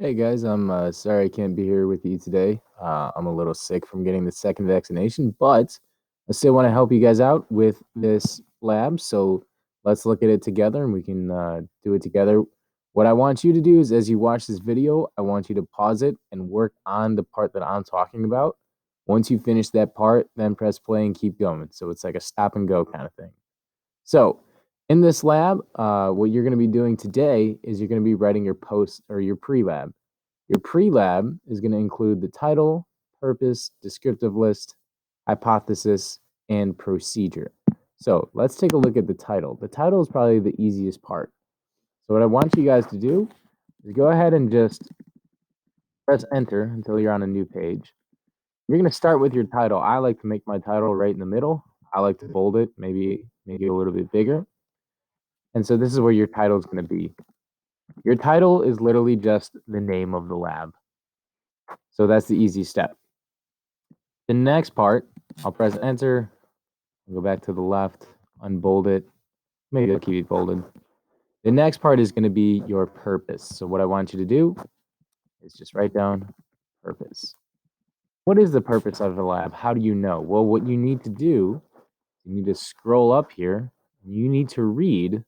Hey guys, I'm sorry I can't be here with you today. I'm a little sick from getting the second vaccination, but I still want to help you guys out with this lab. So let's look at it together and we can do it together. What I want you to do is, as you watch this video, I want you to pause it and work on the part that I'm talking about. Once you finish that part, then press play and keep going. So it's like a stop and go kind of thing. So, in this lab, what you're going to be doing today is you're going to be writing your post or your pre-lab. Your pre-lab is going to include the title, purpose, descriptive list, hypothesis, and procedure. So let's take a look at the title. The title is probably the easiest part. So what I want you guys to do is go ahead and just press enter until you're on a new page. You're going to start with your title. I like to make my title right in the middle. I like to bold it, maybe make it a little bit bigger. And so this is where your title is going to be. Your title is literally just the name of the lab. So that's the easy step. The next part, I'll press enter, go back to the left, unbold it. Maybe I'll keep it bolded. The next part is going to be your purpose. So what I want you to do is just write down purpose. What is the purpose of the lab? How do you know? Well, what you need to do, you need to scroll up here. You need to read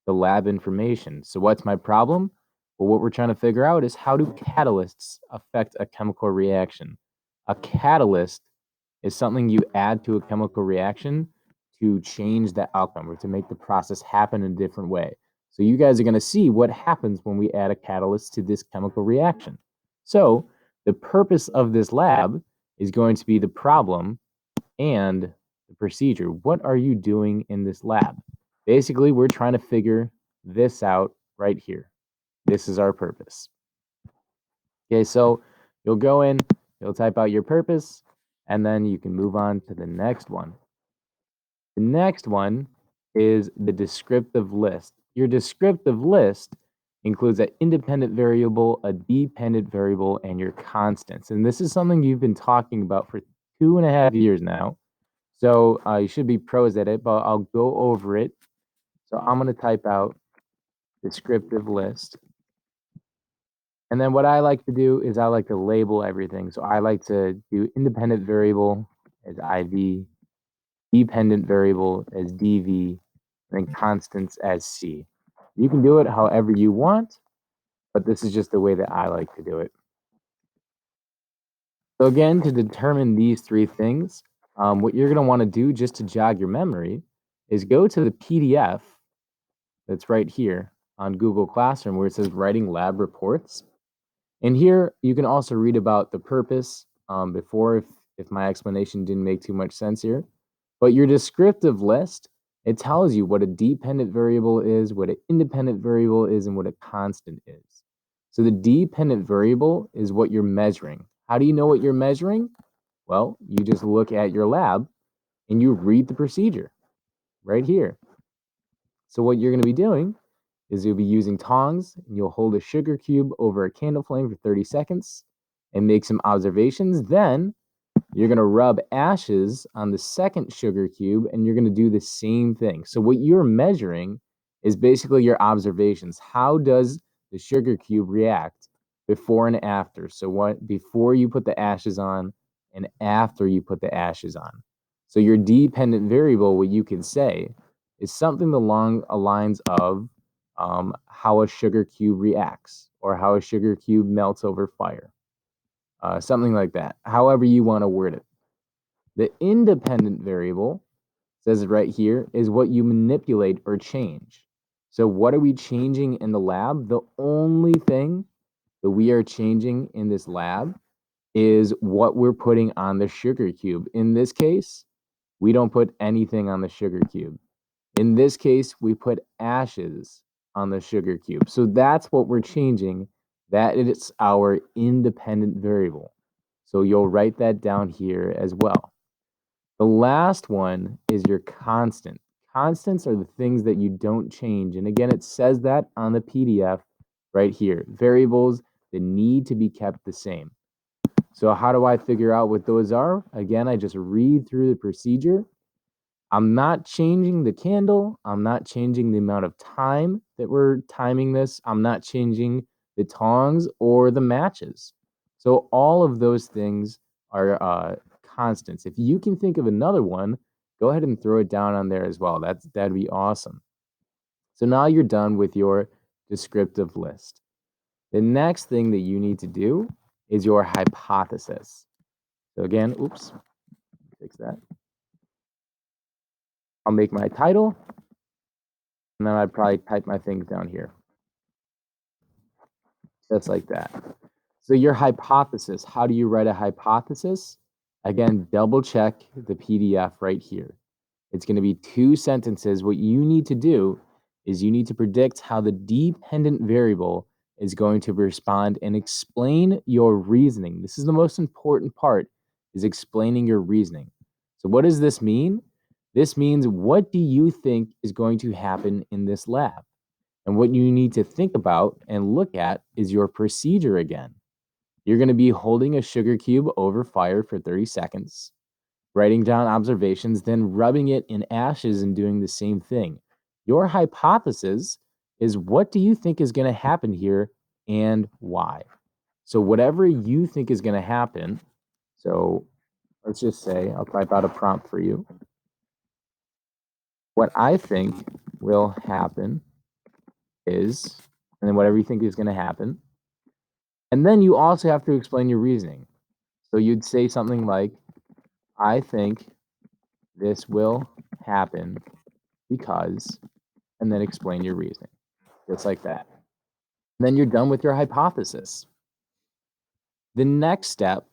the lab information. So what's my problem? Well, what we're trying to figure out is, how do catalysts affect a chemical reaction? A catalyst is something you add to a chemical reaction to change the outcome or to make the process happen in a different way. So you guys are going to see what happens when we add a catalyst to this chemical reaction. So the purpose of this lab is going to be the problem and the procedure. What are you doing in this lab? Basically, we're trying to figure this out right here. This is our purpose. Okay, so you'll go in, you'll type out your purpose, and then you can move on to the next one. The next one is the descriptive list. Your descriptive list includes an independent variable, a dependent variable, and your constants. And this is something you've been talking about for 2.5 years now. So you should be pros at it, but I'll go over it. So I'm going to type out descriptive list. And then what I like to do is I like to label everything. So I like to do independent variable as IV, dependent variable as DV, and then constants as C. You can do it however you want, but this is just the way that I like to do it. So again, to determine these three things, what you're going to want to do, just to jog your memory, is go to the PDF that's right here on Google Classroom where it says writing lab reports. And here you can also read about the purpose before if my explanation didn't make too much sense here. But your descriptive list, it tells you what a dependent variable is, what an independent variable is, and what a constant is. So the dependent variable is what you're measuring. How do you know what you're measuring? Well, you just look at your lab and you read the procedure right here. So what you're going to be doing is you'll be using tongs and you'll hold a sugar cube over a candle flame for 30 seconds and make some observations. Then you're going to rub ashes on the second sugar cube and you're going to do the same thing. So what you're measuring is basically your observations. How does the sugar cube react before and after? So what before you put the ashes on and after you put the ashes on. So your dependent variable, what you can say, is something along the lines of how a sugar cube reacts or how a sugar cube melts over fire. Something like that, however you want to word it. The independent variable, says it right here, is what you manipulate or change. So what are we changing in the lab? The only thing that we are changing in this lab is what we're putting on the sugar cube. In this case, we don't put anything on the sugar cube. In this case, we put ashes on the sugar cube. So that's what we're changing. That is our independent variable. So you'll write that down here as well. The last one is your constant. Constants are the things that you don't change. And again, it says that on the PDF right here. Variables that need to be kept the same. So how do I figure out what those are? Again, I just read through the procedure. I'm not changing the candle. I'm not changing the amount of time that we're timing this. I'm not changing the the tongs, or the matches. So all of those things are constants. If you can think of another one, go ahead and throw it down on there as well. That'd be awesome. So now you're done with your descriptive list. The next thing that you need to do is your hypothesis. So again, oops, fix that. I'll make my title, and then I'd probably type my things down here. Just like that. So your hypothesis, how do you write a hypothesis? Again, double check the PDF right here. It's going to be 2 sentences. What you need to do is you need to predict how the dependent variable is going to respond and explain your reasoning. This is the most important part, is explaining your reasoning. So what does this mean? This means, what do you think is going to happen in this lab? And what you need to think about and look at is your procedure again. You're going to be holding a sugar cube over fire for 30 seconds, writing down observations, then rubbing it in ashes and doing the same thing. Your hypothesis is, what do you think is going to happen here and why? So whatever you think is going to happen, so let's just say, I'll type out a prompt for you. What I think will happen is, and then whatever you think is going to happen. And then you also have to explain your reasoning. So you'd say something like, I think this will happen because, and then explain your reasoning, just like that. And then you're done with your hypothesis. The next step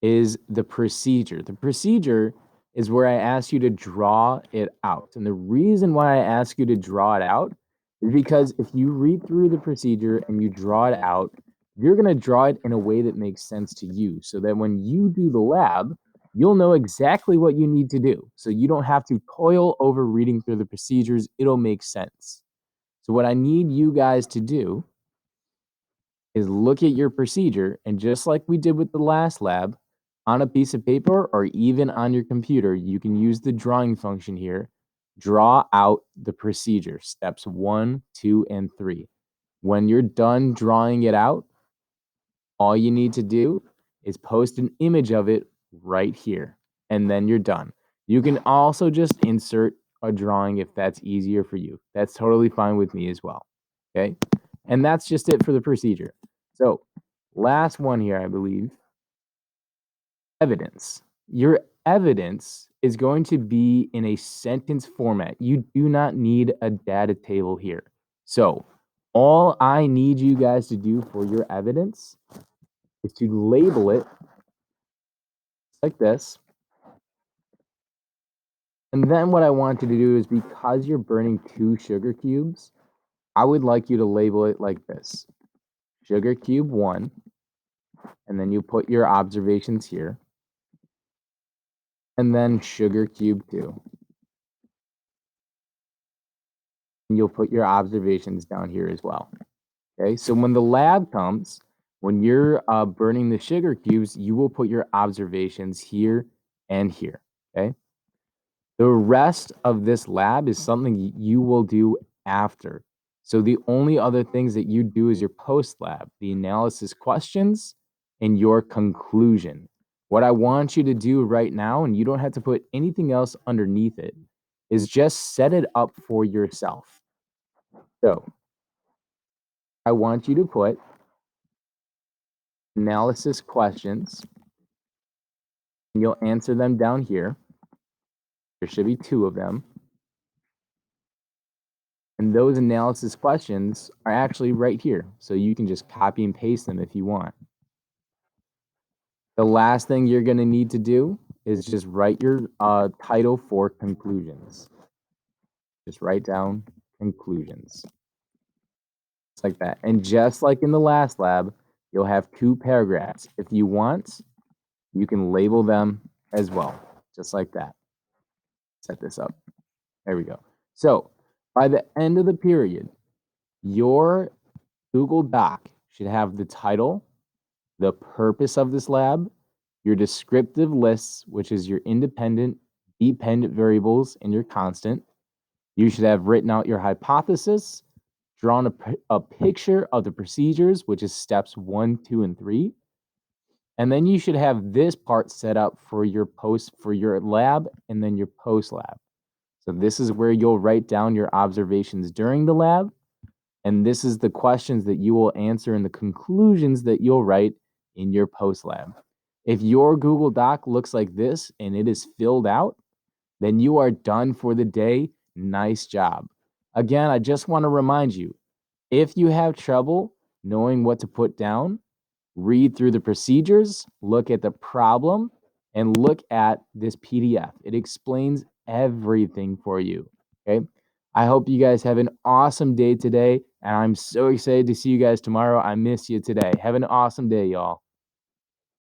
is the procedure. The procedure is where I ask you to draw it out. And the reason why I ask you to draw it out is because if you read through the procedure and you draw it out, you're going to draw it in a way that makes sense to you, so that when you do the lab, you'll know exactly what you need to do. So you don't have to toil over reading through the procedures. It'll make sense. So what I need you guys to do is look at your procedure, and just like we did with the last lab, on a piece of paper or even on your computer, you can use the drawing function here. Draw out the procedure, steps 1, 2, and 3. When you're done drawing it out, all you need to do is post an image of it right here, and then you're done. You can also just insert a drawing if that's easier for you. That's totally fine with me as well. Okay? And that's just it for the procedure. So, last one here, I believe. Evidence. Your evidence is going to be in a sentence format. You do not need a data table here. So, all I need you guys to do for your evidence is to label it like this. And then what I want you to do is, because you're burning 2 sugar cubes, I would like you to label it like this. Sugar cube 1, and then you put your observations here. And then sugar cube 2. And you'll put your observations down here as well. Okay, so when the lab comes, when you're burning the sugar cubes, you will put your observations here and here. Okay. The rest of this lab is something you will do after. So the only other things that you do is your post lab, the analysis questions, and your conclusion. What I want you to do right now, and you don't have to put anything else underneath it, is just set it up for yourself. So I want you to put analysis questions, and you'll answer them down here. There should be 2 of them. And those analysis questions are actually right here. So you can just copy and paste them if you want. The last thing you're going to need to do is just write your title for conclusions. Just write down conclusions. Just like that. And just like in the last lab, you'll have 2 paragraphs. If you want, you can label them as well, just like that. Set this up. There we go. So by the end of the period, your Google Doc should have the title, the purpose of this lab, your descriptive lists, which is your independent, dependent variables, and your constant. You should have written out your hypothesis, drawn a picture of the procedures, which is steps 1, 2, and 3. And then you should have this part set up for your lab and then your post lab. So this is where you'll write down your observations during the lab. And this is the questions that you will answer and the conclusions that you'll write in your post lab. If your Google Doc looks like this and it is filled out, then you are done for the day. Nice job. Again, I just want to remind you, if you have trouble knowing what to put down, read through the procedures, look at the problem, and look at this PDF. It explains everything for you. Okay. I hope you guys have an awesome day today. And I'm so excited to see you guys tomorrow. I miss you today. Have an awesome day, y'all.